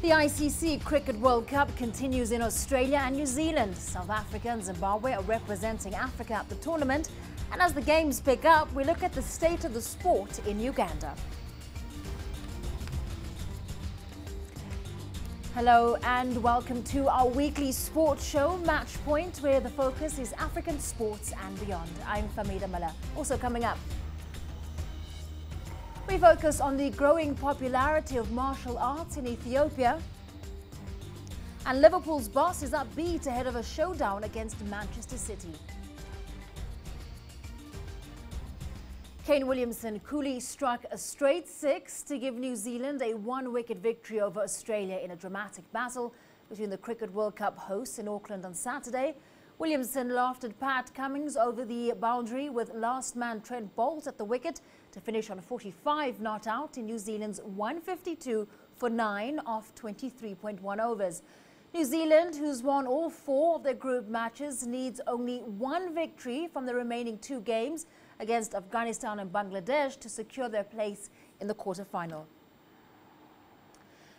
The ICC Cricket World Cup continues in Australia and New Zealand. South Africa and Zimbabwe are representing Africa at the tournament. And as the games pick up, we look at the state of the sport in Uganda. Hello and welcome to our weekly sports show, Match Point, where the focus is African sports and beyond. I'm Famida Mala. Also coming up, we focus on the growing popularity of martial arts in Ethiopia. And Liverpool's boss is upbeat ahead of a showdown against Manchester City. Kane Williamson coolly struck a straight six to give New Zealand a one-wicket victory over Australia in a dramatic battle between the Cricket World Cup hosts in Auckland on Saturday. Williamson laughed at Pat Cummins over the boundary with last man Trent Boult at the wicket to finish on 45 not out in New Zealand's 152 for 9 off 23.1 overs. New Zealand, who's won all 4 of their group matches, needs only one victory from the remaining 2 games against Afghanistan and Bangladesh to secure their place in the quarter-final.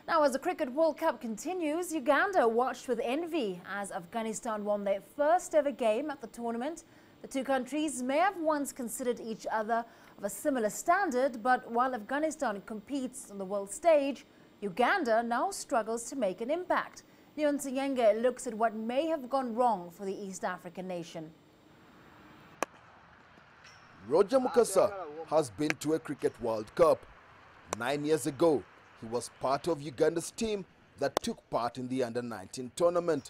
Now, as the Cricket World Cup continues, Uganda watched with envy as Afghanistan won their first ever game at the tournament. The two countries may have once considered each other of a similar standard, but while Afghanistan competes on the world stage, Uganda now struggles to make an impact. Leon Sanyenge looks at what may have gone wrong for the East African nation. Roger Mukasa has been to a Cricket World Cup. 9 years ago, he was part of Uganda's team that took part in the Under-19 tournament.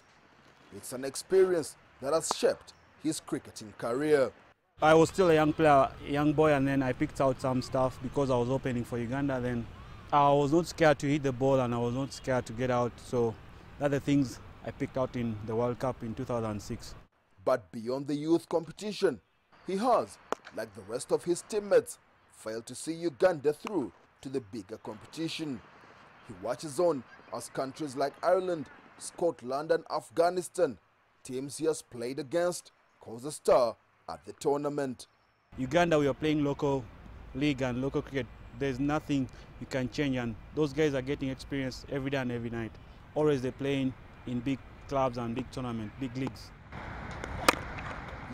It's an experience that has shaped his cricketing career. I was still a young player, young boy, and then I picked out some stuff because I was opening for Uganda. Then I was not scared to hit the ball and I was not scared to get out. So that's the things I picked out in the World Cup in 2006. But beyond the youth competition, he has, like the rest of his teammates, failed to see Uganda through to the bigger competition. He watches on as countries like Ireland, Scotland and Afghanistan, teams he has played against, cause a star at the tournament. Uganda, we are playing local league and local cricket. There's nothing you can change, and those guys are getting experience every day and every night. Always they're playing in big clubs and big tournaments, big leagues.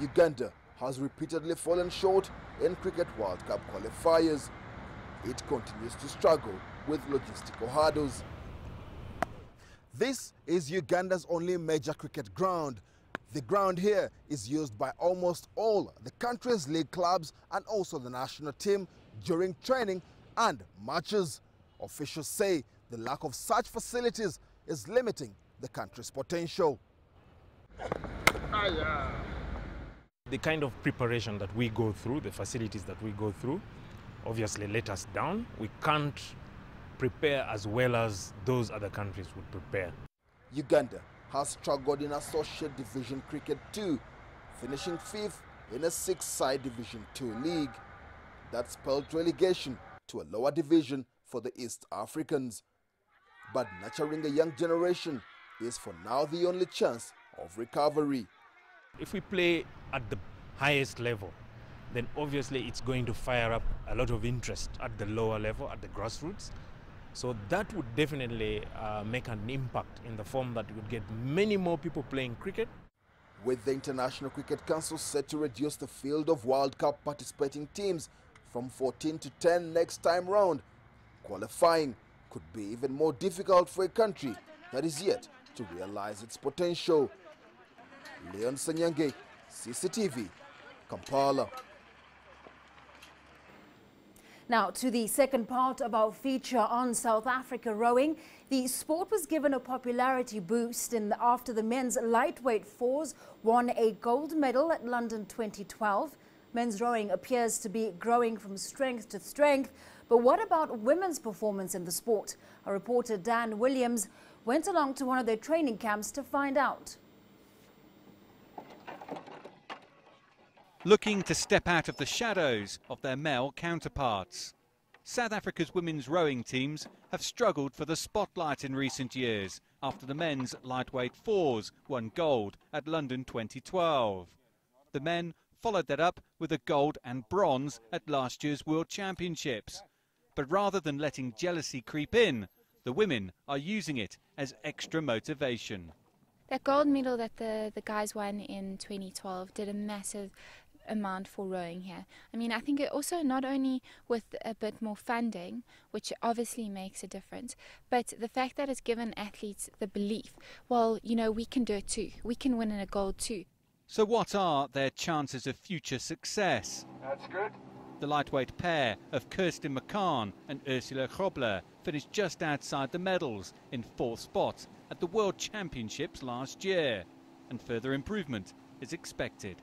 Uganda has repeatedly fallen short in Cricket World Cup qualifiers. It continues to struggle with logistical hurdles. This is Uganda's only major cricket ground. The ground here is used by almost all the country's league clubs and also the national team during training and matches. Officials say the lack of such facilities is limiting the country's potential. The kind of preparation that we go through, the facilities that we go through, obviously let us down. We can't prepare as well as those other countries would prepare. Uganda has struggled in Associate Division Cricket too, finishing 5th in a 6-side Division 2 league. That spelled relegation to a lower division for the East Africans. But nurturing a young generation is for now the only chance of recovery. If we play at the highest level, then obviously it's going to fire up a lot of interest at the lower level, at the grassroots. So that would definitely make an impact in the form that you would get many more people playing cricket. With the International Cricket Council set to reduce the field of World Cup participating teams from 14 to 10 next time round, qualifying could be even more difficult for a country that is yet to realize its potential. Leon Sanyenge, CCTV, Kampala. Now to the second part of our feature on South Africa rowing. The sport was given a popularity boost after the men's lightweight fours won a gold medal at London 2012. Men's rowing appears to be growing from strength to strength. But what about women's performance in the sport? Our reporter Dan Williams went along to one of their training camps to find out. Looking to step out of the shadows of their male counterparts. South Africa's women's rowing teams have struggled for the spotlight in recent years after the men's lightweight fours won gold at London 2012. The men followed that up with a gold and bronze at last year's World Championships. But rather than letting jealousy creep in, The women are using it as extra motivation. That gold medal that the guys won in 2012 did a massive amount for rowing here. I mean, I think it also not only with a bit more funding, which obviously makes a difference, but the fact that it's given athletes the belief, well, you know, we can do it too. We can win in a gold too. So what are their chances of future success? That's good. The lightweight pair of Kirsten McCann and Ursula Grobler finished just outside the medals in 4th spot at the World Championships last year, and further improvement is expected.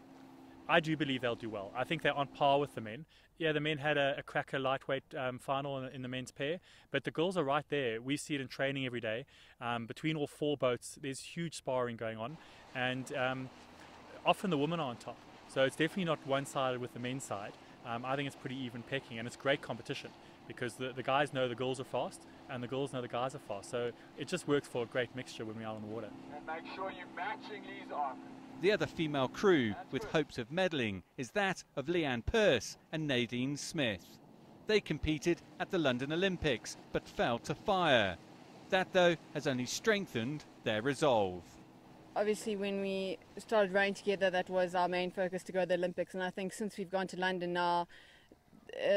I do believe they'll do well. I think they're on par with the men. Yeah, the men had a cracker lightweight final in the men's pair, but the girls are right there. We see it in training every day. Between all 4 boats, there's huge sparring going on, and often the women are on top. So it's definitely not one-sided with the men's side. I think it's pretty even pecking, and it's great competition because the guys know the girls are fast and the girls know the guys are fast. So it just works for a great mixture when we're out on the water. And make sure you're matching these off. The other female crew with hopes of medaling is that of Leanne Pearce and Nadine Smith. They competed at the London Olympics but fell to fire. That, though, has only strengthened their resolve. Obviously, when we started rowing together, that was our main focus, to go to the Olympics. And I think since we've gone to London now,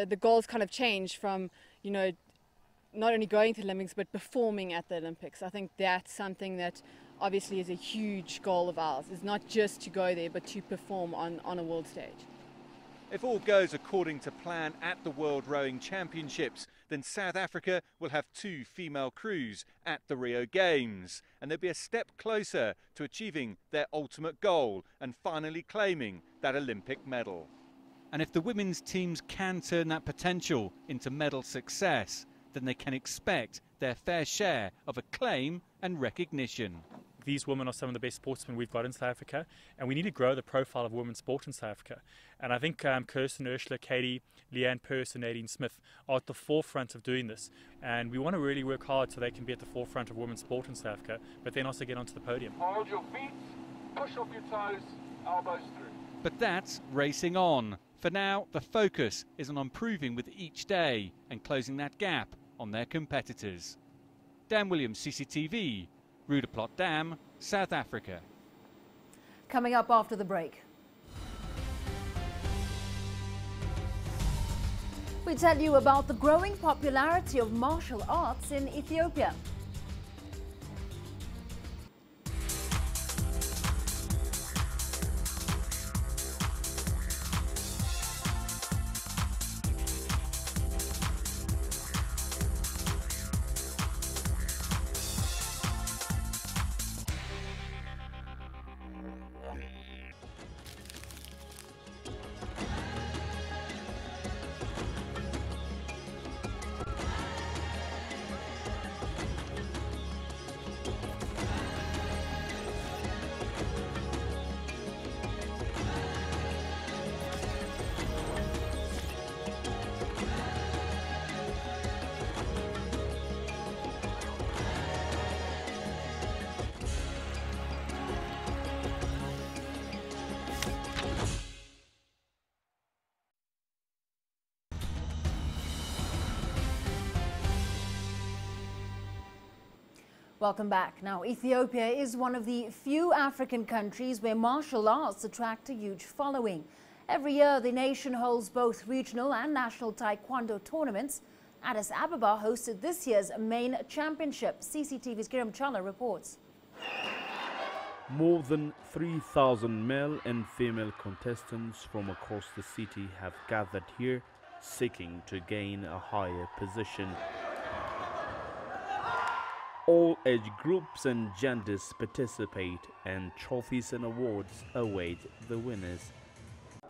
the goals kind of changed from, you know, not only going to the Olympics but performing at the Olympics. I think that's something that obviously is a huge goal of ours. It's not just to go there but to perform on a world stage. If all goes according to plan at the World Rowing Championships, then South Africa will have 2 female crews at the Rio Games, and they'll be a step closer to achieving their ultimate goal and finally claiming that Olympic medal. And if the women's teams can turn that potential into medal success, then they can expect their fair share of acclaim and recognition. These women are some of the best sportsmen we've got in South Africa, and we need to grow the profile of women's sport in South Africa. And I think Kirsten, Ursula, Katie, Leanne Pearce and Nadine Smith are at the forefront of doing this. And we want to really work hard so they can be at the forefront of women's sport in South Africa, but then also get onto the podium. Hold your feet, push off your toes, elbows through. But that's racing on. For now, the focus is on improving with each day and closing that gap on their competitors. Dan Williams, CCTV, Roodeplot Dam, South Africa. Coming up after the break. We tell you about the growing popularity of martial arts in Ethiopia. Welcome back. Now, Ethiopia is one of the few African countries where martial arts attract a huge following. Every year, the nation holds both regional and national taekwondo tournaments. Addis Ababa hosted this year's main championship. CCTV's Kiram Chala reports. More than 3,000 male and female contestants from across the city have gathered here, seeking to gain a higher position. All age groups and genders participate, and trophies and awards await the winners.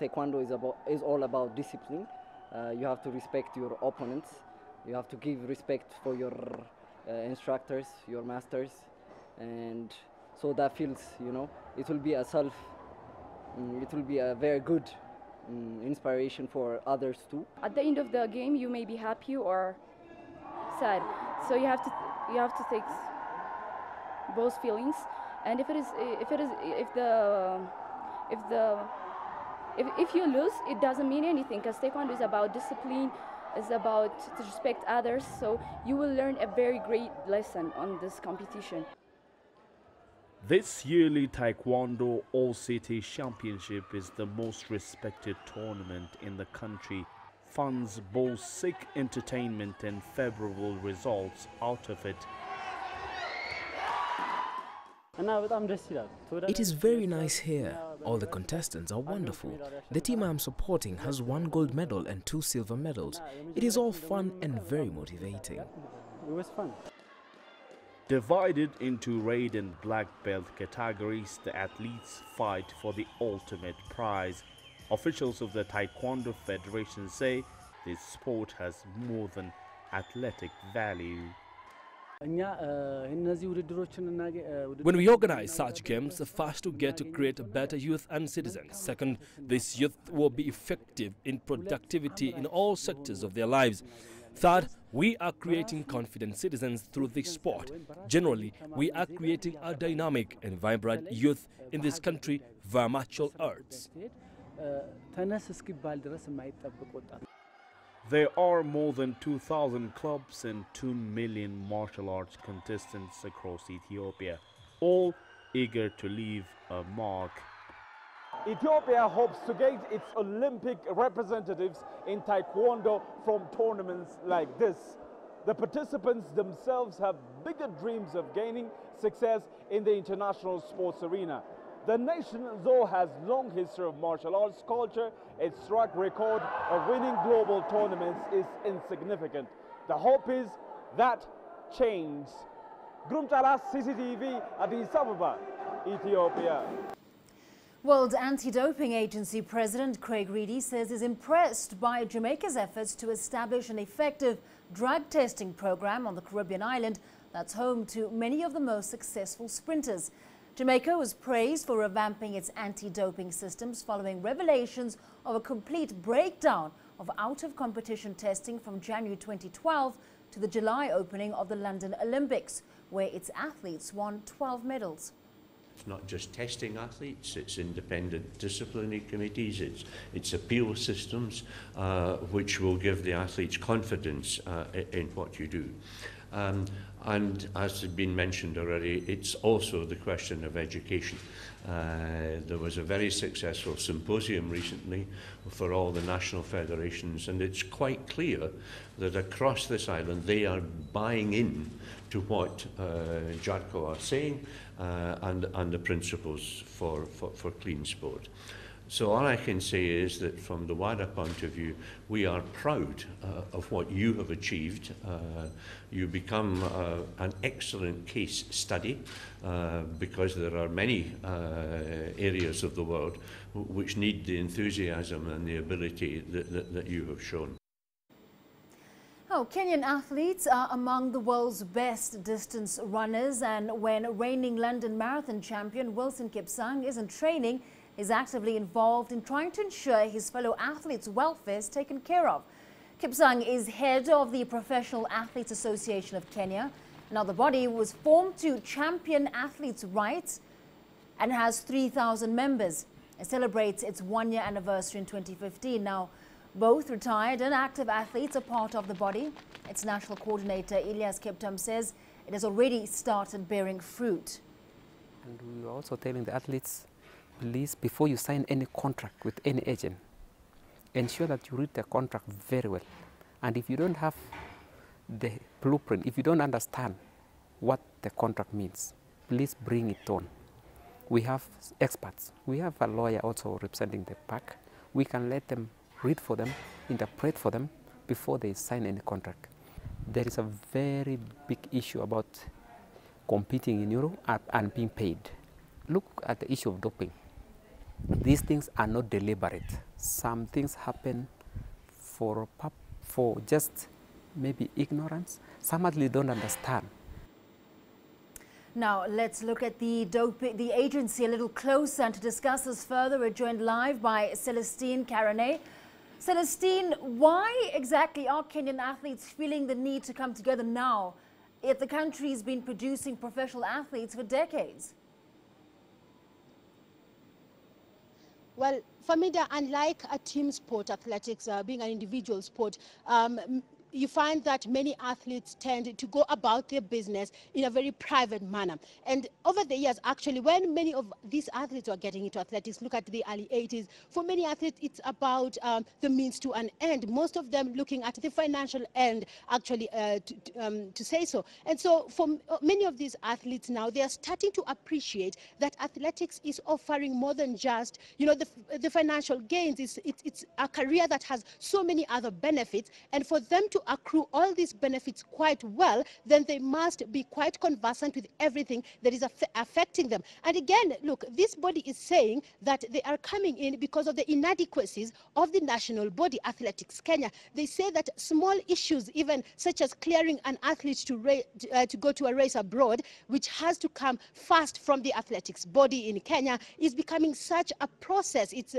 Taekwondo is all about discipline. You have to respect your opponents. You have to give respect for your instructors, your masters, and so that feels, you know, it will be it will be a very good inspiration for others too. At the end of the game, you may be happy or sad, so you have to take both feelings. And if you lose, it doesn't mean anything, because taekwondo is about discipline, It's about to respect others. So you will learn a very great lesson on this competition. This yearly Taekwondo All-City Championship is the most respected tournament in the country. Fans both seek entertainment and favorable results out of it. It is very nice here. All the contestants are wonderful. The team I am supporting has 1 gold medal and 2 silver medals. It is all fun and very motivating. It was fun. Divided into red and black belt categories, the athletes fight for the ultimate prize. Officials of the Taekwondo Federation say this sport has more than athletic value. When we organize such games, first we get to create better youth and citizens. Second, this youth will be effective in productivity in all sectors of their lives. Third, we are creating confident citizens through this sport. Generally, we are creating a dynamic and vibrant youth in this country via martial arts. There are more than 2,000 clubs and 2 million martial arts contestants across Ethiopia, all eager to leave a mark. Ethiopia hopes to get its Olympic representatives in Taekwondo from tournaments like this. The participants themselves have bigger dreams of gaining success in the international sports arena. The nation, though, has long history of martial arts culture. Its track record of winning global tournaments is insignificant. The hope is that change. Grumtalas, CCTV, Addis Ababa, Ethiopia. World Anti-Doping Agency President Craig Reedy says he's impressed by Jamaica's efforts to establish an effective drug testing program on the Caribbean island that's home to many of the most successful sprinters. Jamaica was praised for revamping its anti-doping systems following revelations of a complete breakdown of out-of-competition testing from January 2012 to the July opening of the London Olympics, where its athletes won 12 medals. It's not just testing athletes, it's independent disciplinary committees, it's appeal systems which will give the athletes confidence in what you do. And as has been mentioned already, it's also the question of education. There was a very successful symposium recently for all the national federations, and it's quite clear that across this island they are buying in to what JADCO are saying and the principles for clean sport. So all I can say is that from the WADA point of view, we are proud of what you have achieved. You become an excellent case study because there are many areas of the world which need the enthusiasm and the ability that you have shown. Oh, Kenyan athletes are among the world's best distance runners, and when reigning London Marathon champion Wilson Kipsang isn't training, is actively involved in trying to ensure his fellow athletes' welfare is taken care of. Kipsang is head of the Professional Athletes Association of Kenya. Now, the body was formed to champion athletes' rights and has 3,000 members. It celebrates its one-year anniversary in 2015. Now, both retired and active athletes are part of the body. Its national coordinator, Elias Kiptum, says it has already started bearing fruit. And we are also telling the athletes, please, before you sign any contract with any agent, ensure that you read the contract very well. And if you don't have the blueprint, if you don't understand what the contract means, please bring it on. We have experts. We have a lawyer also representing the park. We can let them read for them, interpret for them before they sign any contract. There is a very big issue about competing in Europe and being paid. Look at the issue of doping. These things are not deliberate. Some things happen for just maybe ignorance. Some athletes don't understand. Now, let's look at the agency a little closer, and to discuss this further, we're joined live by Celestine Carane. Celestine, why exactly are Kenyan athletes feeling the need to come together now, if the country's been producing professional athletes for decades? Well, Famida, unlike a team sport, athletics being an individual sport, you find that many athletes tend to go about their business in a very private manner. And over the years, actually, when many of these athletes were getting into athletics, look at the early 80s, for many athletes, it's about the means to an end. Most of them looking at the financial end, actually, to say so. And so for many of these athletes now, they are starting to appreciate that athletics is offering more than just, you know, the financial gains. It's a career that has so many other benefits. And for them to accrue all these benefits quite well, then they must be quite conversant with everything that is affecting them. And again, look, this body is saying that they are coming in because of the inadequacies of the national body, Athletics Kenya. They say that small issues, even such as clearing an athlete to go to a race abroad, which has to come fast from the athletics body in Kenya, is becoming such a process. It's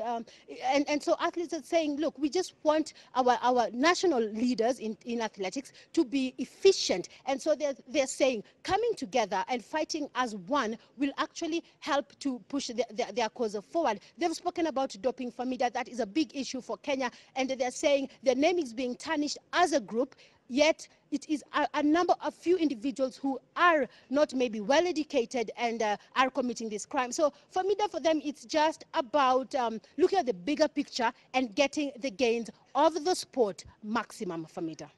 and so athletes are saying, look, we just want our national leaders in athletics to be efficient. And so they're saying coming together and fighting as one will actually help to push their cause forward. They've spoken about doping, Famida. That is a big issue for Kenya. And they're saying their name is being tarnished as a group, yet it is a few individuals who are not maybe well educated and are committing this crime. So Famida, for them, it's just about looking at the bigger picture and getting the gains of the sport maximum, Famida.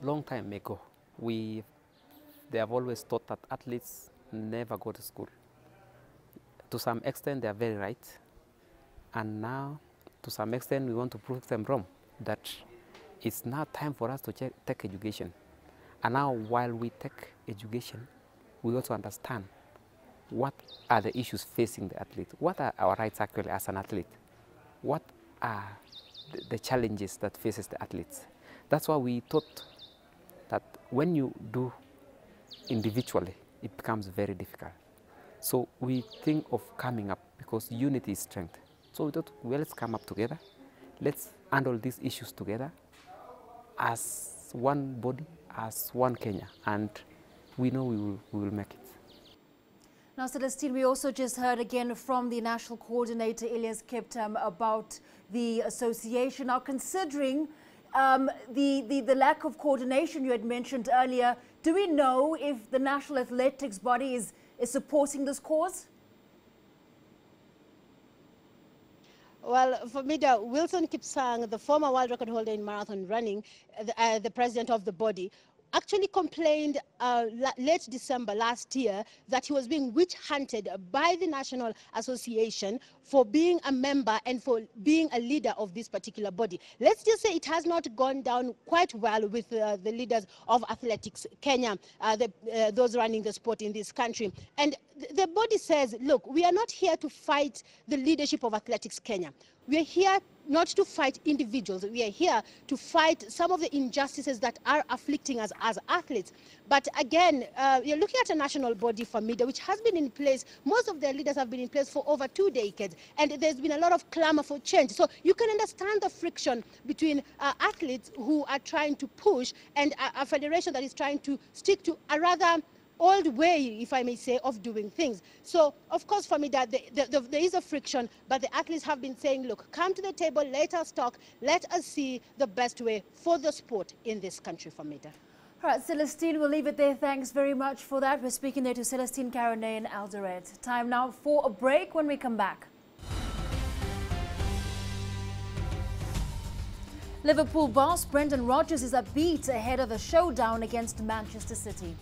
Long time ago, they have always thought that athletes never go to school. To some extent, they are very right. And now, to some extent, we want to prove them wrong, that it's now time for us to take education. And now, while we take education, we also understand what are the issues facing the athlete. What are our rights actually as an athlete? What are the challenges that faces the athletes? That's why we thought that when you do individually, it becomes very difficult. So we think of coming up because unity is strength. So we thought, well, let's come up together. Let's handle these issues together as one body, as one Kenya, and we know we will make it. Now, Celestine, we also just heard again from the national coordinator, Elias Kiptum, about the association. Now, considering the lack of coordination you had mentioned earlier, do we know if the national athletics body is supporting this cause? Well, Famida, Wilson Kipsang, the former world record holder in marathon running, the president of the body, actually complained late December last year that he was being witch-hunted by the National Association for being a member and for being a leader of this particular body. Let's just say it has not gone down quite well with the leaders of Athletics Kenya, those running the sport in this country. And the body says, look, we are not here to fight the leadership of Athletics Kenya. We are here not to fight individuals. We are here to fight some of the injustices that are afflicting us as athletes. But again, you're looking at a national body, Famida, which has been in place. Most of their leaders have been in place for over 2 decades, and there's been a lot of clamor for change. So you can understand the friction between athletes who are trying to push and a federation that is trying to stick to a rather old way, if I may say, of doing things. So, of course, for me, that there is a friction, but the athletes have been saying, look, come to the table, let us talk, let us see the best way for the sport in this country, for me. All right, Celestine, we'll leave it there. Thanks very much for that. We're speaking there to Celestine Caronay in Eldoret. Time now for a break. When we come back, Liverpool boss Brendan Rodgers is upbeat ahead of a showdown against Manchester City.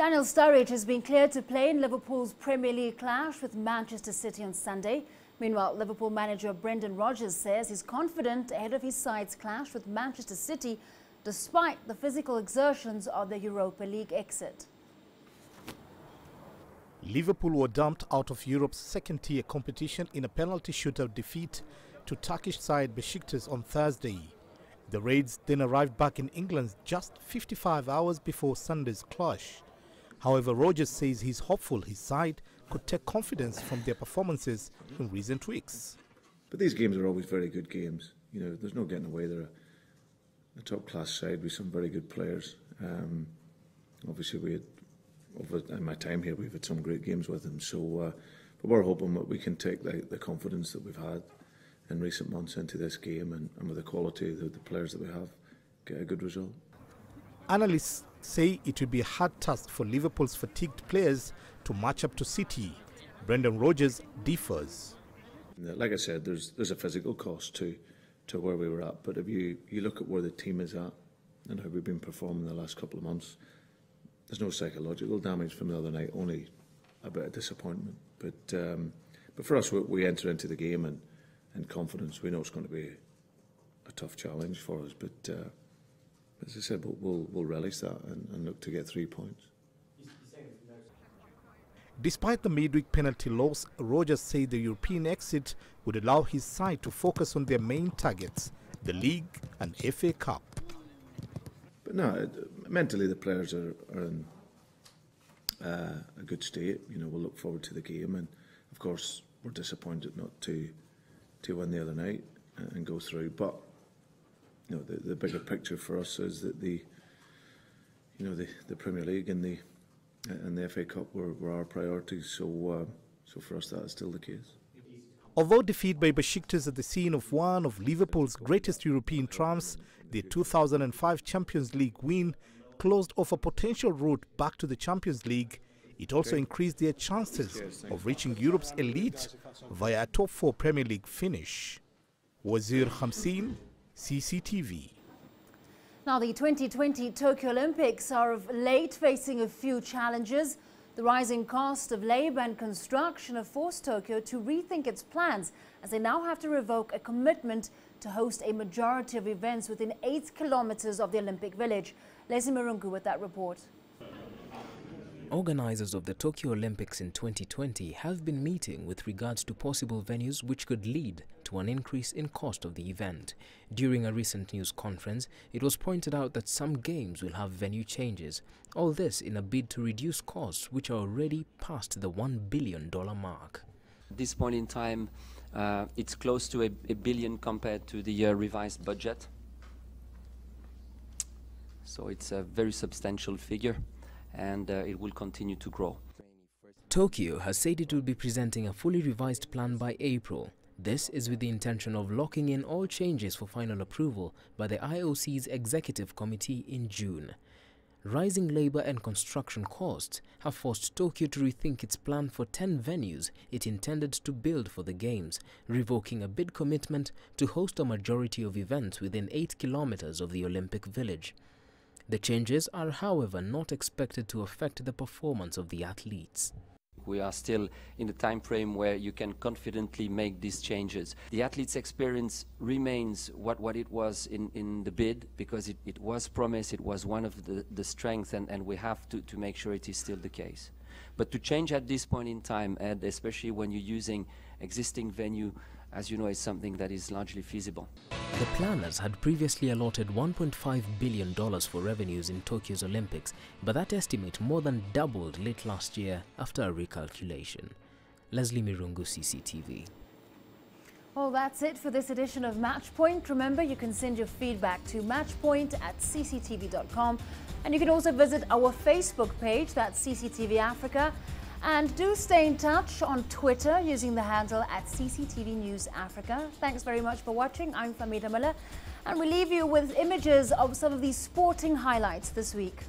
Daniel Sturridge has been cleared to play in Liverpool's Premier League clash with Manchester City on Sunday. Meanwhile, Liverpool manager Brendan Rodgers says he's confident ahead of his side's clash with Manchester City, despite the physical exertions of the Europa League exit. Liverpool were dumped out of Europe's second-tier competition in a penalty shootout defeat to Turkish side Besiktas on Thursday. The Reds then arrived back in England just 55 hours before Sunday's clash. However, Rodgers says he's hopeful his side could take confidence from their performances in recent weeks. But these games are always very good games. You know, there's no getting away. They're a top-class side with some very good players. Obviously, in my time here, we've had some great games with them. So, but we're hoping that we can take the confidence that we've had in recent months into this game, and with the quality of the players that we have, get a good result. Analysts say it will be a hard task for Liverpool's fatigued players to match up to City. Brendan Rodgers differs. Like I said, there's a physical cost to where we were at, but if you look at where the team is at and how we've been performing the last couple of months, there's no psychological damage from the other night, only a bit of disappointment. But for us, we enter into the game and confidence. We know it's going to be a tough challenge for us, but as I said, we'll relish that and look to get 3 points. Despite the midweek penalty loss, Rodgers said the European exit would allow his side to focus on their main targets, the League and FA Cup. But no, mentally the players are in a good state. You know, we'll look forward to the game, and of course we're disappointed not to win the other night and go through. But you know, the bigger picture for us is that the Premier League and the FA Cup were our priorities. So for us that is still the case. Although defeat by Besiktas at the scene of one of Liverpool's greatest European triumphs, the 2005 Champions League win closed off a potential route back to the Champions League, it also increased their chances of reaching Europe's elite via a top 4 Premier League finish. Wazir Khamsin, CCTV. Now, the 2020 Tokyo Olympics are of late facing a few challenges. The rising cost of labour and construction have forced Tokyo to rethink its plans, as they now have to revoke a commitment to host a majority of events within 8 kilometres of the Olympic Village. Leslie Marungu with that report. Organisers of the Tokyo Olympics in 2020 have been meeting with regards to possible venues which could lead to an increase in cost of the event. During a recent news conference, it was pointed out that some games will have venue changes. All this in a bid to reduce costs which are already past the $1 billion mark. At this point in time, it's close to $1 billion compared to the revised budget. So it's a very substantial figure, and it will continue to grow. Tokyo has said it will be presenting a fully revised plan by April. This is with the intention of locking in all changes for final approval by the IOC's Executive Committee in June. Rising labour and construction costs have forced Tokyo to rethink its plan for 10 venues it intended to build for the Games, revoking a bid commitment to host a majority of events within 8 kilometres of the Olympic Village. The changes are, however, not expected to affect the performance of the athletes. We are still in the time frame where you can confidently make these changes. The athletes' experience remains what it was in the bid, because it was promised, it was one of the strengths, and we have to make sure it is still the case. But to change at this point in time, and especially when you're using existing venue, as you know, is something that is largely feasible. The planners had previously allotted $1.5 billion for revenues in Tokyo's Olympics, but that estimate more than doubled late last year after a recalculation. Leslie Mirungu, CCTV. Well, that's it for this edition of Matchpoint. Remember, you can send your feedback to matchpoint@cctv.com, and you can also visit our Facebook page, that's CCTV Africa. And do stay in touch on Twitter using the handle @CCTV News Africa. Thanks very much for watching. I'm Famida Miller, and we leave you with images of some of these sporting highlights this week.